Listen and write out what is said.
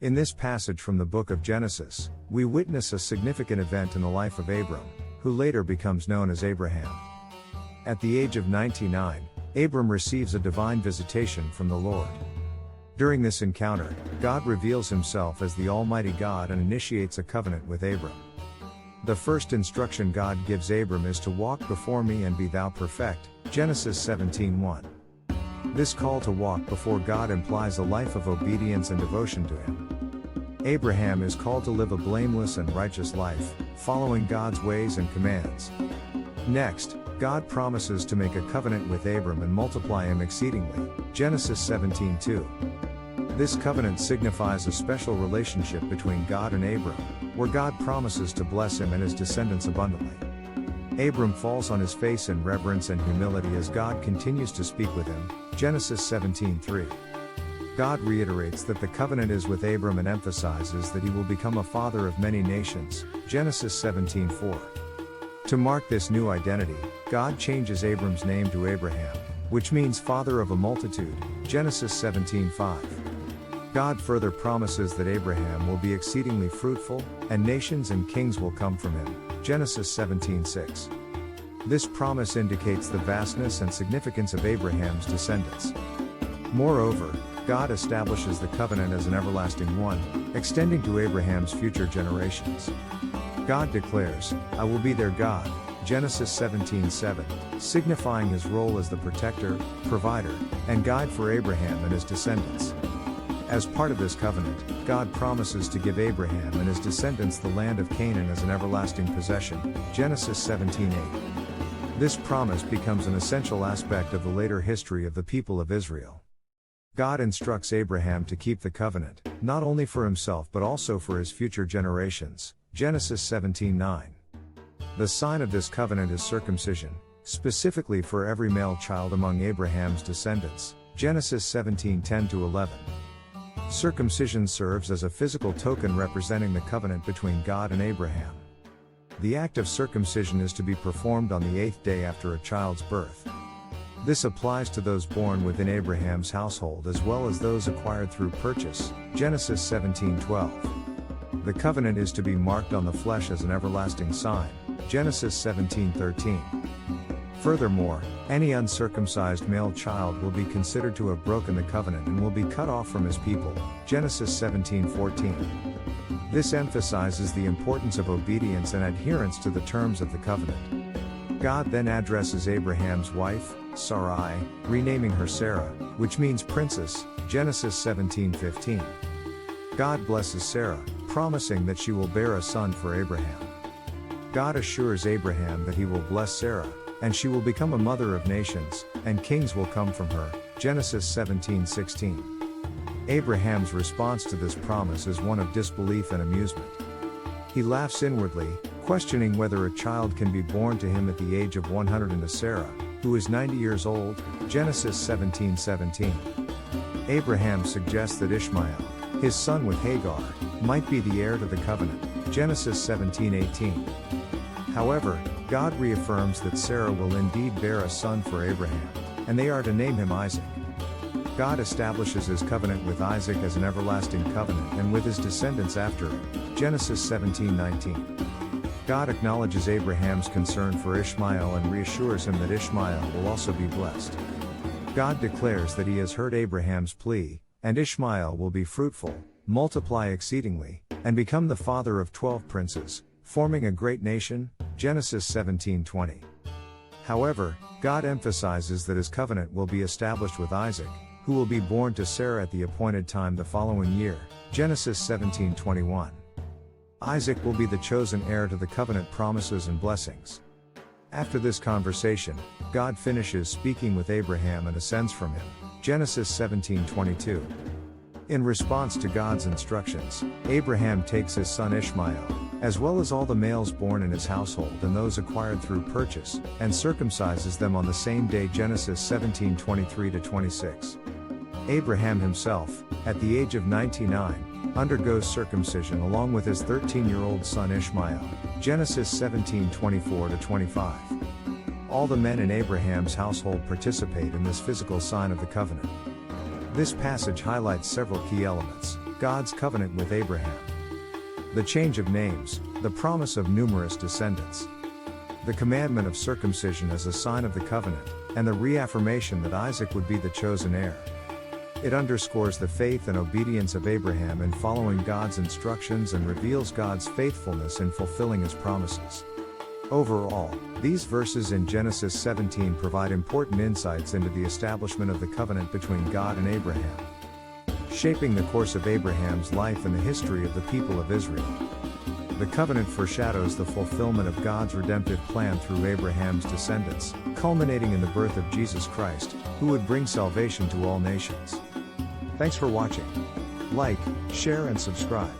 In this passage from the book of Genesis, we witness a significant event in the life of Abram, who later becomes known as Abraham. At the age of 99, Abram receives a divine visitation from the Lord. During this encounter, God reveals himself as the Almighty God and initiates a covenant with Abram. The first instruction God gives Abram is to walk before me and be thou perfect, Genesis 17:1. This call to walk before God implies a life of obedience and devotion to Him. Abraham is called to live a blameless and righteous life, following God's ways and commands. Next, God promises to make a covenant with Abram and multiply him exceedingly, Genesis 17:2. This covenant signifies a special relationship between God and Abram, where God promises to bless him and his descendants abundantly. Abram falls on his face in reverence and humility as God continues to speak with him, Genesis 17:3. God reiterates that the covenant is with Abram and emphasizes that he will become a father of many nations, Genesis 17:4. To mark this new identity, God changes Abram's name to Abraham, which means father of a multitude, Genesis 17:5. God further promises that Abraham will be exceedingly fruitful, and nations and kings will come from him, Genesis 17:6. This promise indicates the vastness and significance of Abraham's descendants. Moreover, God establishes the covenant as an everlasting one, extending to Abraham's future generations. God declares, "I will be their God," Genesis 17:7, signifying his role as the protector, provider, and guide for Abraham and his descendants. As part of this covenant, God promises to give Abraham and his descendants the land of Canaan as an everlasting possession, Genesis 17:8. This promise becomes an essential aspect of the later history of the people of Israel. God instructs Abraham to keep the covenant, not only for himself but also for his future generations, Genesis 17:9. The sign of this covenant is circumcision, specifically for every male child among Abraham's descendants, Genesis 17:10-11. Circumcision serves as a physical token representing the covenant between God and Abraham. The act of circumcision is to be performed on the 8th day after a child's birth. This applies to those born within Abraham's household as well as those acquired through purchase, Genesis 17:12. The covenant is to be marked on the flesh as an everlasting sign, Genesis 17:13. Furthermore, any uncircumcised male child will be considered to have broken the covenant and will be cut off from his people, Genesis 17:14. This emphasizes the importance of obedience and adherence to the terms of the covenant. God then addresses Abraham's wife, Sarai, renaming her Sarah, which means princess, Genesis 17:15. God blesses Sarah, promising that she will bear a son for Abraham. God assures Abraham that he will bless Sarah, and she will become a mother of nations, and kings will come from her, Genesis 17:16. Abraham's response to this promise is one of disbelief and amusement. He laughs inwardly, questioning whether a child can be born to him at the age of 100 and to Sarah, who is 90 years old, Genesis 17:17. Abraham suggests that Ishmael, his son with Hagar, might be the heir to the covenant, Genesis 17:18. However, God reaffirms that Sarah will indeed bear a son for Abraham, and they are to name him Isaac. God establishes his covenant with Isaac as an everlasting covenant and with his descendants after him, Genesis 17:19. God acknowledges Abraham's concern for Ishmael and reassures him that Ishmael will also be blessed. God declares that he has heard Abraham's plea, and Ishmael will be fruitful, multiply exceedingly, and become the father of 12 princes, forming a great nation, Genesis 17:20. However, God emphasizes that his covenant will be established with Isaac, who will be born to Sarah at the appointed time the following year, Genesis 17:21. Isaac will be the chosen heir to the covenant promises and blessings. After this conversation, God finishes speaking with Abraham and ascends from him, Genesis 17:22. In response to God's instructions, Abraham takes his son Ishmael, as well as all the males born in his household and those acquired through purchase, and circumcises them on the same day, Genesis 17:23-26. Abraham himself, at the age of 99, undergoes circumcision along with his 13-year-old son Ishmael, Genesis 17:24-25. All the men in Abraham's household participate in this physical sign of the covenant. This passage highlights several key elements. God's covenant with Abraham. The change of names, the promise of numerous descendants. The commandment of circumcision as a sign of the covenant, and the reaffirmation that Isaac would be the chosen heir. It underscores the faith and obedience of Abraham in following God's instructions and reveals God's faithfulness in fulfilling his promises. Overall, these verses in Genesis 17 provide important insights into the establishment of the covenant between God and Abraham, shaping the course of Abraham's life and the history of the people of Israel. The covenant foreshadows the fulfillment of God's redemptive plan through Abraham's descendants, culminating in the birth of Jesus Christ, who would bring salvation to all nations. Thanks for watching. Like, share and subscribe.